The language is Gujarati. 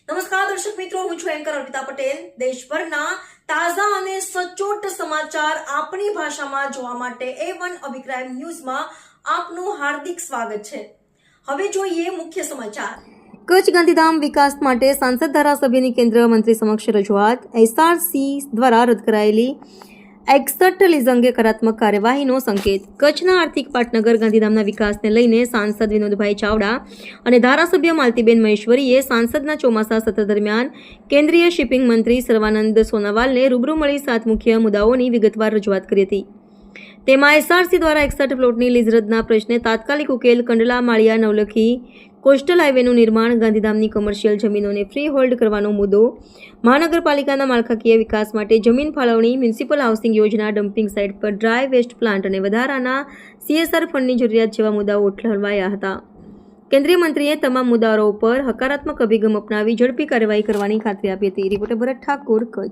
નમસ્કાર દર્શક મિત્રો, હું છું એન્કર અર્પિતા પટેલ। દેશભરના તાજા અને સચોટ સમાચાર આપણી ભાષામાં જોવા માટે A1 અભિપ્રાય ન્યૂઝમાં આપનું હાર્દિક સ્વાગત છે। હવે જોઈએ મુખ્ય સમાચાર। કચ્છ ગાંધીધામ વિકાસ માટે સાંસદ ધારાસભ્યની કેન્દ્ર મંત્રી સમક્ષ રજૂઆત। SRC દ્વારા રદ કરાયેલી 61 લીઝ અંગે હકારાત્મક કાર્યવાહીનો સંકેત। કચ્છના આર્થિક પાટનગર ગાંધીધામના વિકાસને લઈને સાંસદ વિનોદભાઈ ચાવડા અને ધારાસભ્ય માલતીબેન મહેશ્વરીએ સાંસદના ચોમાસા સત્ર દરમિયાન કેન્દ્રીય શિપિંગ મંત્રી સર્વાનંદ સોનોવાલને રૂબરૂ મળી 7 મુખ્ય મુદ્દાઓની વિગતવાર રજૂઆત કરી હતી। તેમાં SRC દ્વારા 61 પ્લોટની લીઝ રદના પ્રશ્ને તાત્કાલિક ઉકેલ, કંડલા માળિયા નવલખી કોસ્ટલ હાઈવેનું નિર્માણ, ગાંધીધામની કમર્શિયલ જમીનોને ફ્રી હોલ્ડ કરવાનો મુદ્દો, મહાનગરપાલિકાના માળખાકીય વિકાસ માટે જમીન ફાળવણી, મ્યુનિસિપલ હાઉસિંગ યોજના, ડમ્પિંગ સાઇટ પર ડ્રાય વેસ્ટ પ્લાન્ટ અને વધારાના CSR ફંડની જરૂરિયાત જેવા મુદ્દાઓ ઉઠાવાયા હતા। કેન્દ્રીય મંત્રીએ તમામ મુદ્દાઓ પર હકારાત્મક અભિગમ અપનાવી ઝડપી કાર્યવાહી કરવાની ખાતરી આપી હતી। રિપોર્ટર ભરત ઠાકોર, કચ્છ।